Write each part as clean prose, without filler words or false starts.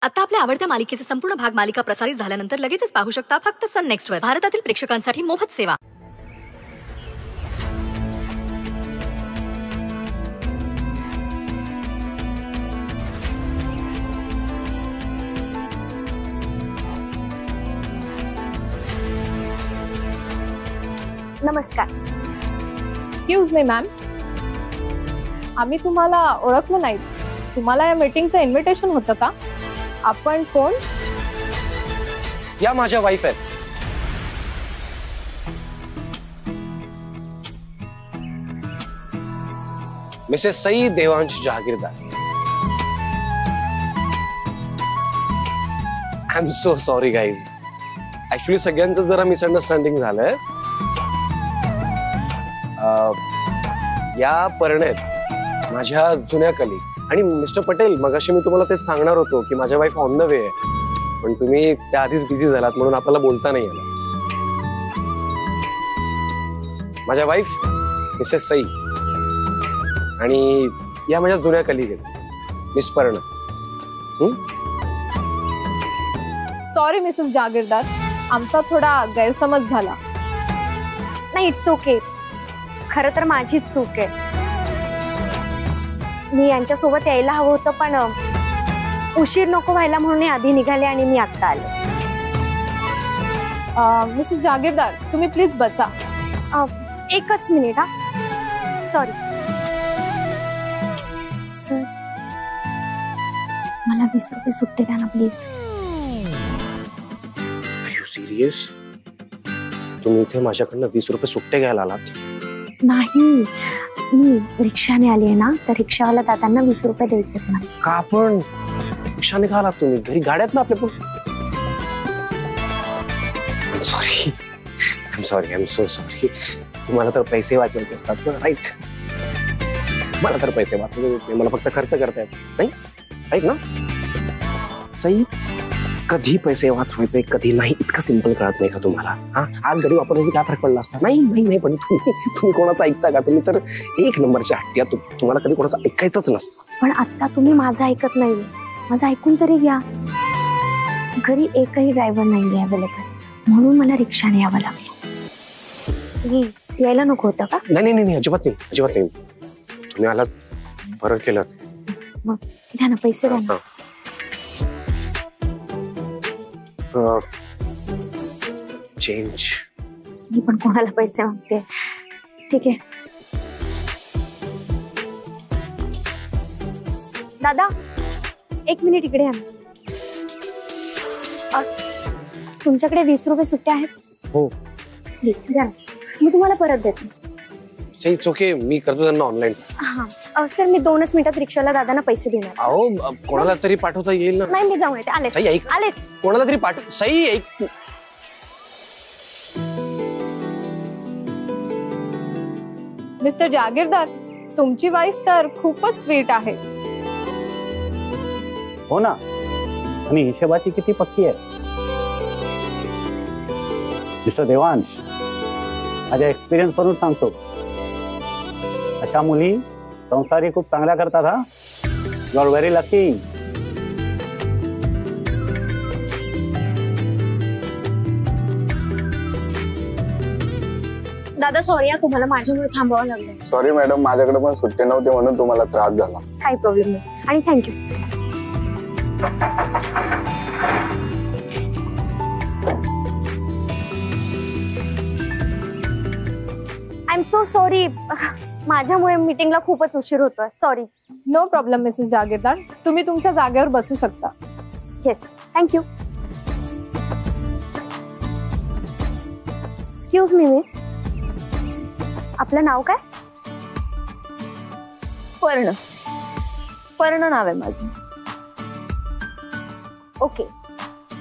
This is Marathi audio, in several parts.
आता आपल्या आवडत्या मालिकेचे संपूर्ण भाग मालिका प्रसारित झाल्यानंतर लगेचच पाहू शकता फक्त सन नेक्स्ट वर. भारतातील प्रेक्षकांसाठी मोफत सेवा. नमस्कार. एक्सक्यूज मी मॅम, आम्ही तुम्हाला ओळखलं नाही. तुम्हाला या मीटिंगचं इन्व्हिटेशन होतं का? आपण कोण? या माझ्या वाईफ आहेत. Mrs Sai Devansh Jahagirdar. I am so sorry guys. Actually सगळ्यांचं जरा मिसअंडरस्टँडिंग झालंय. या परिणेत माझ्या जुन्या कलीग आणि मिस्टर पटेल, मगाशी मी तुम्हाला तेच सांगणार होतो की माझ्या वाईफ ऑन द वे आहे, पण तुम्ही त्याआधीच बिझी झालात म्हणून आपल्याला बोलता नाही आलं. माझ्या वाईफ मिसेस सई आणि या माझ्या जुन्या कलीग आहेत मिस पर्ण. सॉरी मिसेस जहागीरदार, आमचा थोडा गैरसमज झाला. नाही, इट्स ओके. खरं तर माझीच चूक आहे. मी यांच्यासोबत यायला हवं होतं, पण उशीर नको व्हायला म्हणून आधी निघाले आणि मी आत्ता आले. मिसेस जहागीरदार, तुम्ही प्लीज बसा. एकच मिनिट. हा, सॉरी सर, मला 20 रुपये सुट्टे द्या ना प्लीज. R you serious? तुम्ही इथे माझ्याकडनं 20 रुपये सुट्टे घ्यायला आलात? नाही, मी रिक्षाने आली आहे ना, तर रिक्षावाला दादांना 20 रुपये द्यायचे मला. का पण रिक्षाने का आलात तुम्ही? घरी गाड्यात ना आपल्या. पण sorry, I am so sorry. तुम्हाला तर पैसे वाचवायचे असतात ना, राईट? मला तर पैसे वाचवले येत नाही, मला फक्त खर्च करता येत नाही, राईट ना? सई, कधी पैसे वाचवायचे कधी नाही इतकं सिंपल कळत नाही का तुम्हाला? हा, आज घरी वापरायचे काय फरक पडला असता? नाही, पण तुम्ही कोणाचं ऐकता का? तुम्ही तर एक नंबरच्या हट्टी. तुम्हाला कधी कोणाचं ऐकायचंच नसतं. पण आता तुम्ही माझं ऐकत नाहीये. माझं ऐकून तरी घ्या. घरी एकही ड्रायव्हर नाहीये अवेलेबल, म्हणून मला रिक्षाने यावं लागलं. तुम्ही यायला नको होतं का? नाही, अजिबात नाही. तुम्ही आलात, बरं केलं. मग द्या ना, पैसे द्या ना. चेंज. मी पण कोणाला पैसे मागते? ठीक आहे दादा, 1 मिनिट इकडे या. तुमच्याकडे 20 रुपये सुट्टे आहेत? हो. प्लीज द्या ना, मी तुम्हाला परत देते. सई, इट्स ओके, मी करतो त्यांना ऑनलाईन. हा सर, मी 2च मिनिटात रिक्षाला दादांना पैसे देणार. अहो, कोणाला तरी पाठवता येईल ना? नाही, मी जाऊन येते. आलेच. सई, ऐक. आलेच. कोणाला तरी पाठव. सई, ऐक. मिस्टर जहागीरदार, तुमची वाईफ तर खूपच स्वीट आहे. हो ना, आणि हिशोबाची किती पक्की आहे. मिस्टर देवांश, माझ्या एक्सपिरियन्स वरून सांगतो, अशा मुली संसारी खूप चांगल्या करतात. हा, यू आर व्हेरी लकी. दादा सॉरी, तुम्हाला माझ्यामुळे थांबावं लागलं. सॉरी मॅडम, माझ्याकडे पण सुट्टे नव्हते म्हणून तुम्हाला त्रास झाला. काही प्रॉब्लेम नाही, आणि thank you. I am so sorry. माझ्यामुळे मीटिंगला खूपच उशीर होतोय. Sorry. No problem Mrs Jahagirdar, तुम्ही तुमच्या जागेवर बसू शकता. Yes, thank you. Excuse me miss, आपलं नाव काय? पर्ण नाव आहे माझं. ओके,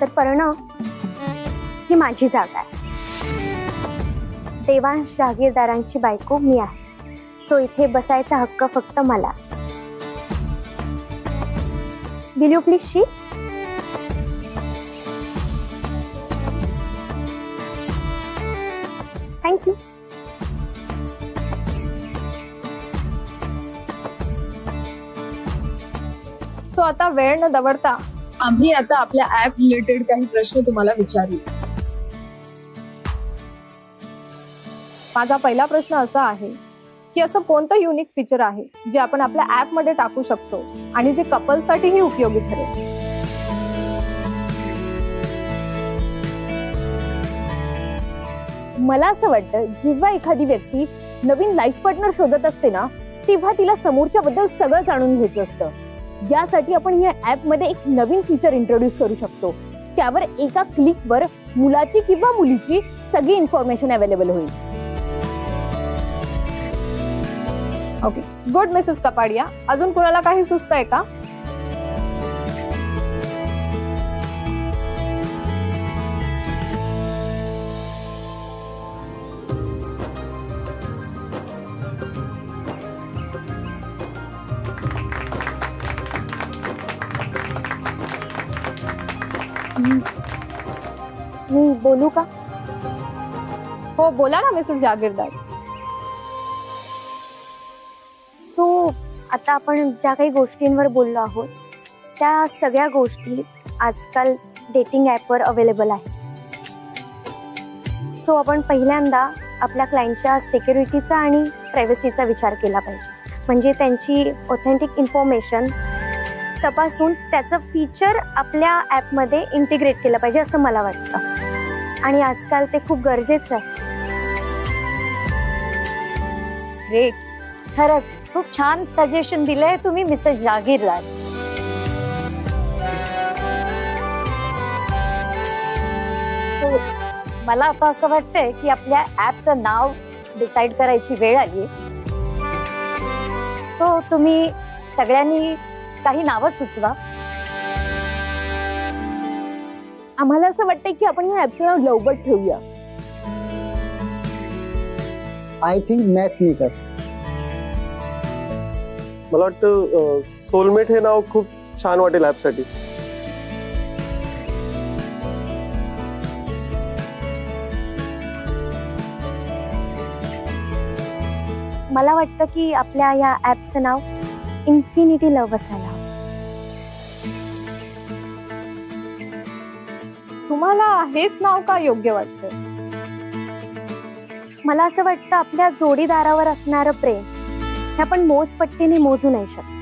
तर पर्ण ही माझी जागा आहे. देवांश जहागीरदारांची बायको मी आहे, सो इथे बसायचा हक्क फक्त मला. Will you please she? Thank you. So आता वेळ न दवडता आम्ही आता आपल्या ऍप रिलेटेड काही प्रश्न तुम्हाला विचारू. माझा पहिला प्रश्न असा आहे की असं कोणतं युनिक फीचर आहे जे आपण आपल्या ऍप मध्ये टाकू शकतो आणि जे कपल्ससाठीही उपयोगी ठरेल. मला असं वाटतं जेव्हा एखादी व्यक्ती नवीन लाईफ पार्टनर शोधत असते ना, तेव्हा तिला समोरच्या बद्दल सगळं जाणून घ्यायचं असतं. यासाठी आपण या ऍप मध्ये एक नवीन फीचर इंट्रोड्यूस करू शकतो. त्यावर एका क्लिकवर मुलाची किंवा मुलीची सगळी इन्फॉर्मेशन अवेलेबल होईल. Okay, good Mrs Kapadia. अजून कुणाला काही सुचतंय का? मी बोलू का? हो, बोला ना मिसेस जागीरदार. सो आता आपण ज्या काही गोष्टींवर बोललो आहोत त्या सगळ्या गोष्टी आजकाल डेटिंग ॲपवर अवेलेबल आहे. सो आपण पहिल्यांदा आपल्या क्लायंटच्या सिक्युरिटीचा आणि प्रायव्हसीचा विचार केला पाहिजे. म्हणजे त्यांची ऑथेंटिक इन्फॉर्मेशन तपासून त्याचं फीचर आपल्या ॲपमध्ये इंटिग्रेट केलं पाहिजे असं मला वाटतं. आणि आजकाल ते खूप गरजेचं आहे. ग्रेट, खरंच खूप छान सजेशन दिलंय तुम्ही मिसेस जागीरदार. सो मला आता असं वाटतंय की आपल्या ऍपचं नाव डिसाइड करायची वेळ आली. सो तुम्ही सगळ्यांनी काही नावं सुचवा. आम्हाला असं वाटतंय की आपण या ऍपचं नाव लवकर ठेवूया. I think match maker. मला वाटतं सोलमेट हे नाव खूप छान वाटेल ऍपसाठी. मला वाटतं की आपल्या या ऍपचं नाव इन्फिनिटी लव्ह असायला हवं. तुम्हाला हेच नाव का योग्य वाटतं? मला असं वाटतं आपल्या जोडीदारावर असणारं प्रेम हे आपण मोजपट्टीने मोजू नाही शकत.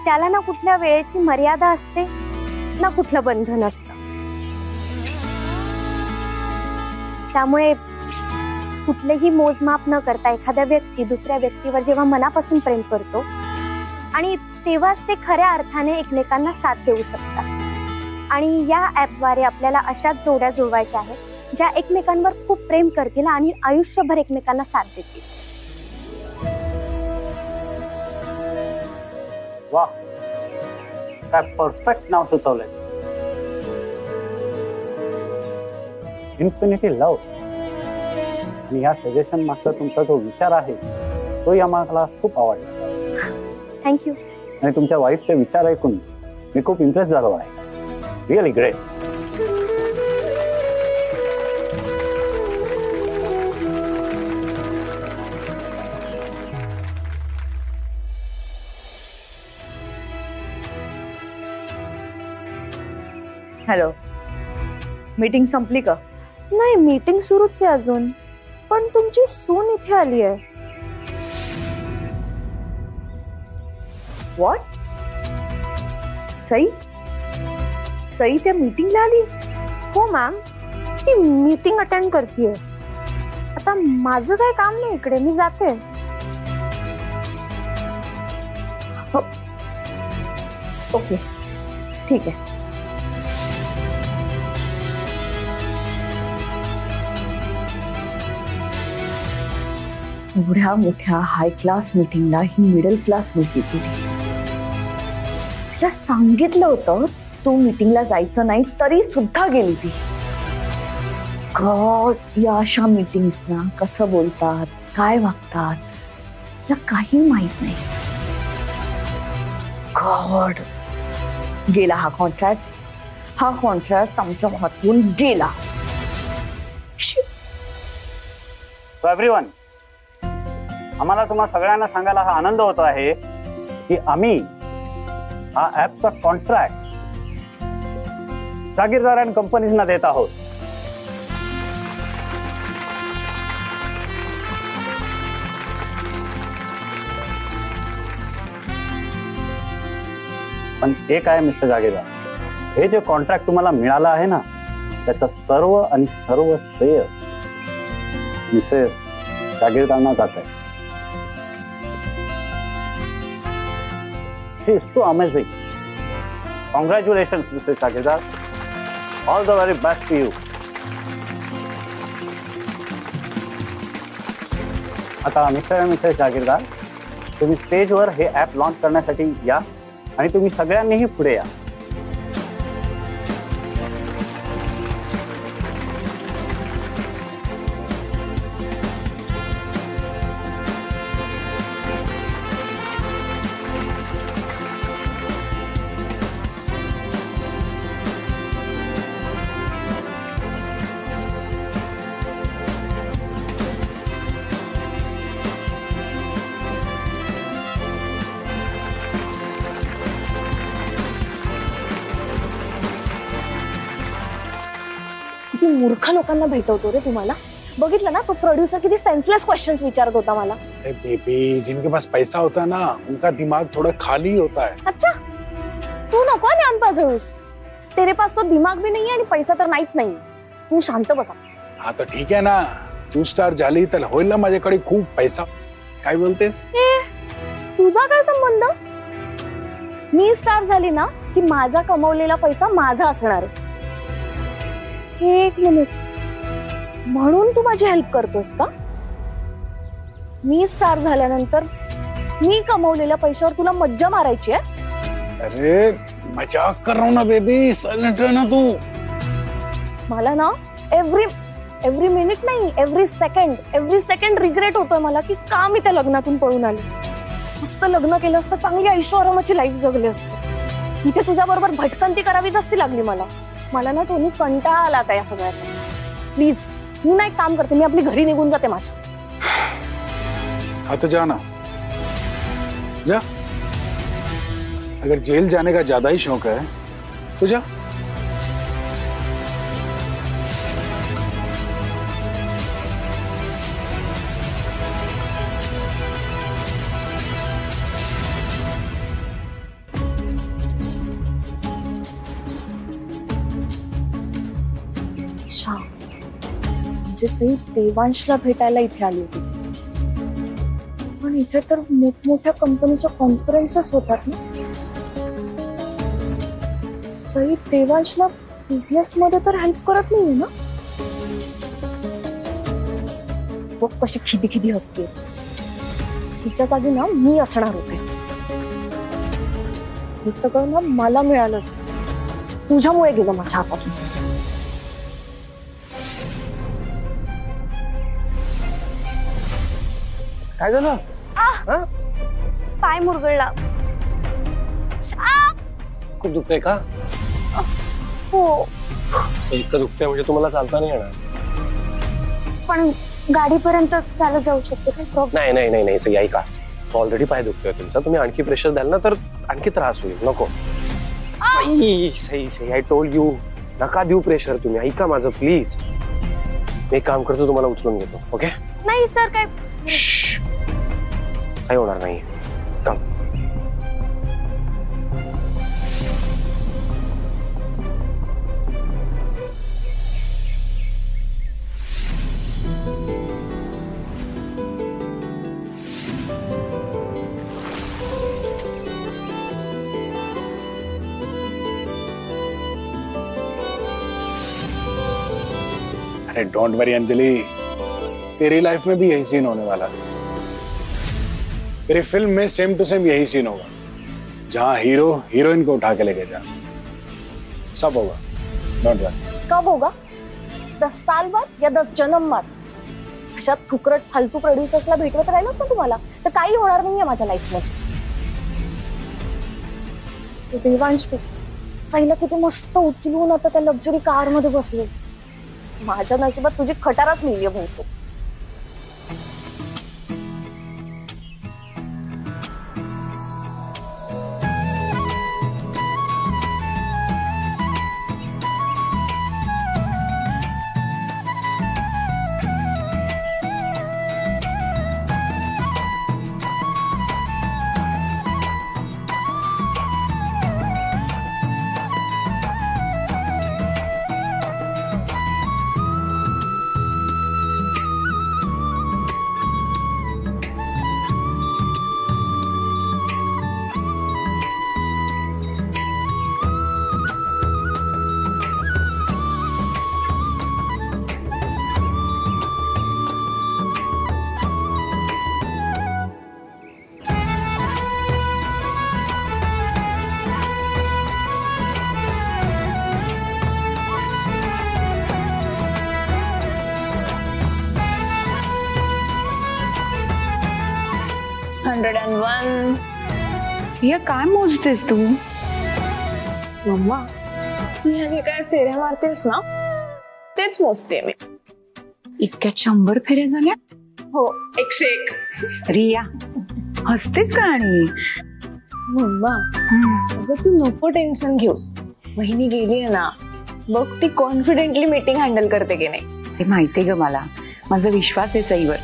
त्याला ना कुठल्या वेळेची मर्यादा असते ना कुठलं बंधन असतं. त्यामुळे कुठलेही मोजमाप न करता एखाद्या व्यक्ती दुसऱ्या व्यक्तीवर जेव्हा मनापासून प्रेम करतो आणि तेव्हाच ते खऱ्या अर्थाने एकमेकांना साथ देऊ शकतात. आणि या ऍपद्वारे आपल्याला अशाच जोड्या जुळवायच्या आहेत ज्या एकमेकांवर खूप प्रेम करतील आणि आयुष्यभर एकमेकांना साथ देतील. वा, काय परफेक्ट नाव सुचवलंय. Infinity love. आणि या सजेशन मागचा तुमचा जो विचार आहे तोही आम्हाला खूप आवडला. थँक्यू. आणि तुमच्या वाईफचे विचार ऐकून मी खूप इम्प्रेस झालो आहे. Really great. हॅलो, मीटिंग संपली का? नाही, मीटिंग सुरूच आहे अजून. पण तुमची सून इथे आली आहे. व्हॉट? सई सई त्या मीटिंगला आली? हो मॅम, ती मीटिंग अटेंड करतेय. आता माझं काय काम नाही इकडे, मी जाते. ओके, ठीक आहे. एवढ्या मोठ्या हाय क्लास मीटिंगला ही मिडल क्लास मुलगी गेली. तिला सांगितलं होतं तू मीटिंगला जायचं नाही तरी सुद्धा गेली ती. गॉड, या अशा मीटिंग्सना कसं बोलतात, काय वागतात या काही माहित नाही. गॉड, गेला हा कॉन्ट्रॅक्ट आमच्या हातून गेला. एव्हरीवन, आम्हाला तुम्हा सगळ्यांना सांगायला हा आनंद होतो आहे की आम्ही हा ऍपचा कॉन्ट्रॅक्ट जागीरदार आणि कंपनीजना देत आहोत. पण एक आहे मिस्टर जागीरदार, हे जे कॉन्ट्रॅक्ट तुम्हाला मिळालं आहे ना, त्याचं सर्व आणि सर्व श्रेय मिसेस जागीरदारांना जात आहे. She is so amazing. Congratulations Mrs Jagirdar. All the very best to you. आता मिस्टर आणि मिसेस जागीरदार, तुम्ही स्टेजवर हे ऍप लॉन्च करण्यासाठी या आणि तुम्ही सगळ्यांनीही पुढे या. किती मूर्ख लोकांना भेटवतो रे तुम्हाला. बघितलं ना, तो प्रोड्यूसर किती सेन्सलेस क्वेश्चंस विचारत होता मला. अरे बेबी, जिनके पास पैसा होता है ना, उनका दिमाग थोड़ा खाली होता है. अच्छा, तू नको ज्ञान पाजळूस. तेरे पास तो दिमाग भी नहीं आणि पैसा तर नाहीच नाही. तू शांत बसा. हाँ तो ठीक है ना, तू स्टार झाली तर होईल ना माझ्याकडे खूप पैसा. काय बोलतेस? तुझा काय संबंध? मी स्टार झाली ना की माझा कमवलेला पैसा माझा असणार आहे. एक मिनिट, म्हणून तू माझी हेल्प करतोस का? मी स्टार झाल्यानंतर मी कमवलेल्या पैशावर तुला मज्जा मारायची आहे? अरे मजाक कर रहा हूं ना बेबी, साइलेंट रहना तू. मला ना एव्हरी मिनिट नाही, एव्हरी सेकंड रिग्रेट होतोय मला की का मी त्या लग्नातून पळून आले. मस्त लग्न केलं असतं, चांगली ऐशोआरामाची लाईफ जगली असते. इथे तुझ्या बरोबर भटकंती करावी नसती लागली मला ना टोनी कंटाळा आला आता या सगळ्याचा. प्लीज, मी ना एक काम करते, मी आपली घरी निघून जाते माझ्या. हाँ तो जाना, जा. अगर जेल जाने का ज्यादा ही शौक है तो जा. अच्छा, म्हणजे सई देवांशला भेटायला इथे आली होती. पण इथे तर मोठमोठ्या कंपनीच्या कॉन्फरन्सेस होतात ना. सई देवांशला बिझनेस मध्ये तर हेल्प करत नाहीये ना. बघ कशी खिदी हसते. तिच्या जागी ना मी असणार होते. हे सगळं ना मला मिळालं असतं, तुझ्यामुळे गेलं माझ्या हातातून. काय झालं? पाय मुरगळला. खूप दुखतंय का? हो, इतकं दुखतंय म्हणजे तुम्हाला चालता नाही येणार. पण गाडीपर्यंत चालत जाऊ शकते काही प्रॉब्लेम? नाही सई ऐका, ऑलरेडी पाय दुखतोय तुमचा. तुम्ही आणखी प्रेशर द्याल ना तर आणखी त्रास होईल. नको सई, आय टोल्ड यू, नका देऊ प्रेशर तुम्ही. ऐका माझं प्लीज. मी एक काम करतो, तुम्हाला उचलून घेतो. ओके? नाही सर, काही होणार नाही. काम. अरे don't worry Anjali, Teri life में भी यही सीन होने वाला है. तेरी फिल्म में सेम टू सेम यही सीन होगा, जहां हीरो हीरोइन को उठा के लेके जा. सब होगा, डोंट वरी. कब होगा? 10 साल बाद या 10 जन्म बाद? अशा फुकरट फालतू प्रोड्युसर्सला भेटवत राहिलंच ना तुम्हाला तर काही होणार नाहीये माझ्या लाईफ मध्ये. देवांश सईला किती मस्त उचलून आता त्या लक्झरी कार मध्ये बसले. माझ्या नशिबात तुझी खटारच लिहिली म्हणतो. या काय मोजतेस तू? मम्मा तू ह्या जे काय फेऱ्या मारतेस ना तेच मोजते मी. इतक्यात 100 फेऱ्या झाल्या? हो 101. रिया हसतेस का? आणि मम्मा अगं तू नको टेन्शन घेऊस. वहिनी गेली आहे ना बघ ती कॉन्फिडेंटली मीटिंग हँडल करते की नाही. ते माहितीये ग मला. माझा विश्वास आहे सईवर.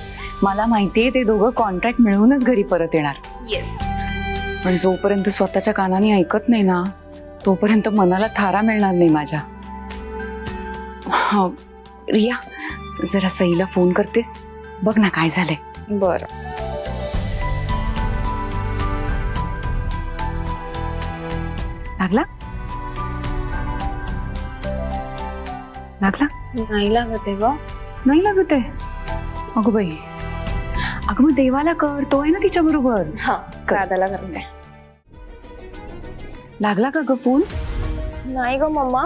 मला माहितीये ते दोघं कॉन्ट्रॅक्ट मिळवूनच घरी परत येणार. येस. पण जोपर्यंत स्वतःच्या कानाने ऐकत नाही ना तोपर्यंत मनाला थारा मिळणार नाही माझ्या. रिया जरा सईला फोन करतेस? बघ ना काय झालंय. बरं. लागला? लागला? नाही लागत आहे ग. नाही लागत आहे? अगं बाई. अगं मग देवाला कर. तो आहे ना तिच्या बरोबर. हा दादाला करते. लागला का ग फोन? नाही ग मम्मा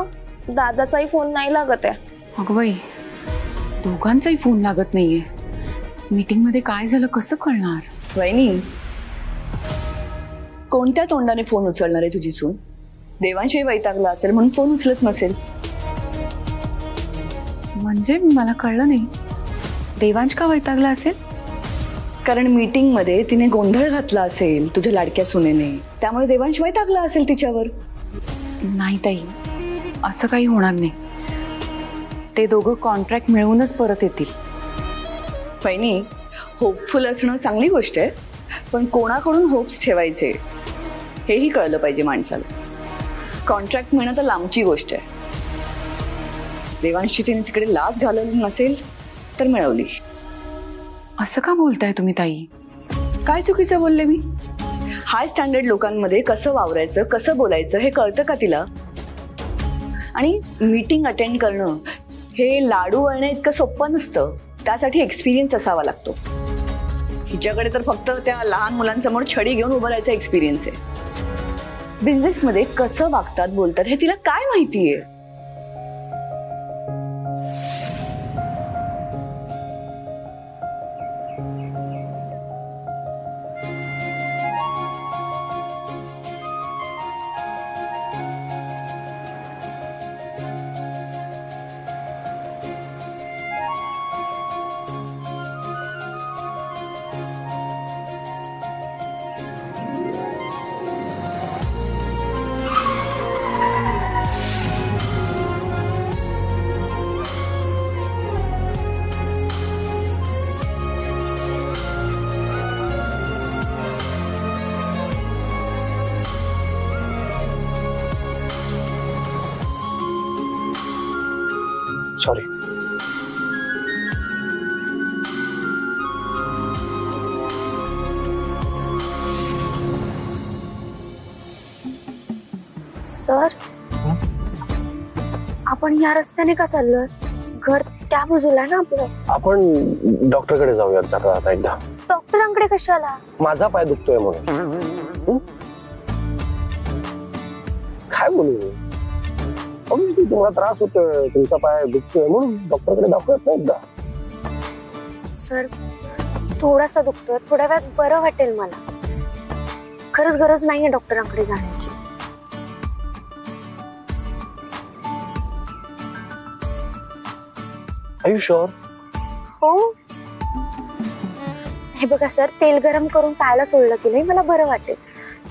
दादाचाही फोन नाही लागत आहे. अगं बाई दोघांचाही फोन लागत नाहीये. मीटिंग मध्ये काय झालं कसं कळणार? वहिनी कोणत्या तोंडाने फोन उचलणार आहे तुझी सून? देवांशी वैतागला असेल म्हणून फोन उचलत नसेल. म्हणजे मला कळलं नाही. देवांश का वैतागला असेल? कारण मीटिंग मध्ये तिने गोंधळ घातला असेल तुझ्या लाडक्या सुनेने. त्यामुळे देवांश वैतागला असेल तिच्यावर. नाही ताई असं काही होणार नाही. ते दोघं कॉन्ट्रॅक्ट मिळवूनच परत येतील. वहिनी होपफुल असणं चांगली गोष्ट आहे पण कोणाकडून होप्स ठेवायचे हेही कळलं पाहिजे माणसाला. कॉन्ट्रॅक्ट मिळणं तर लांबची गोष्ट आहे. देवांशी तिने तिकडे लाच घालवली नसेल तर मिळवली. असं का बोलताय तुम्ही ताई? काय चुकीचं बोलले मी? हाय स्टँडर्ड लोकांमध्ये कसं वावरायचं कसं बोलायचं हे कळतं का तिला? आणि मीटिंग अटेंड करणं हे लाडू वळणं इतकं सोपं नसतं. त्यासाठी एक्सपिरियन्स असावा लागतो. हिच्याकडे तर फक्त त्या लहान मुलांसमोर छडी घेऊन उभं राहायचा एक्सपिरियन्स आहे. बिझनेसमध्ये कसं वागतात बोलतात हे तिला काय माहितीये? सॉरी. सर आपण या रस्त्याने का चाललोय? घर त्या बाजूला ना आपलं. आपण डॉक्टरकडे जाऊयात जाता जाता एकदा. डॉक्टरांकडे कशाला? माझा पाय दुखतोय म्हणून. काय बोलू? तुम्हाला त्रास होतोय तुमचा पाय दुखतोय म्हणून डॉक्टरकडे दाखवत नाही एकदा. सर थोडासा दुखतोय. थोड्या वेळात बरं वाटेल मला. खरंच गरज नाहीये डॉक्टरांकडे जाण्याची. Are you sure? हो. हे बघा सर तेल गरम करून पायाला सोडलं की नाही मला बरं वाटेल.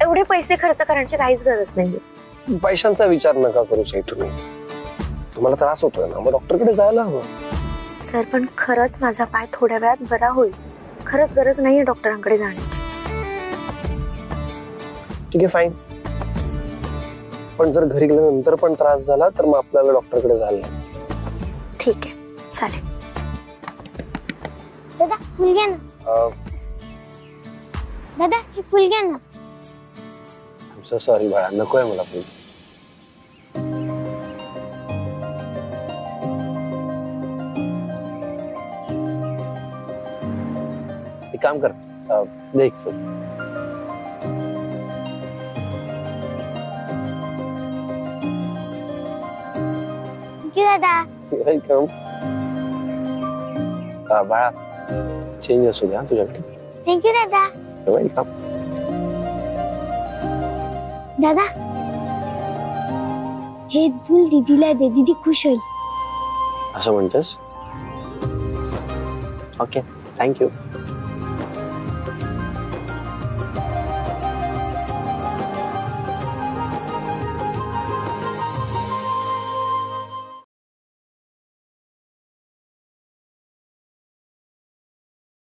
एवढे पैसे खर्च करण्याची काहीच गरज नाहीये. पैशांचा विचार नका करू साई तुम्ही. तुम्हाला त्रास होतोय ना मग डॉक्टरकडे जायला हवं. सर पण खरंच माझा पाय थोड्या वेळात बरा होईल. खरंच गरज नाहीये डॉक्टरांकडे जाण्याची. ठीक आहे फाईन. पण जर घरी गेल्यानंतर पण त्रास झाला तर मग आपल्याला डॉक्टरकडे जायला. ठीक आहे चालेल. दादा फुल घ्या ना. दादा हे फुल घ्या ना. सॉरी बाळा नकोय मला फुल. एक काम कर दे एक फुल. थँक्यू दादा. वेलकम. बाळा चेंज असू द्या तुझ्याकडे. थँक्यू दादा. वेलकम. दादा हे फुल दीदीला दे, दीदी खुश होईल. असं म्हणतेस? Okay, thank you.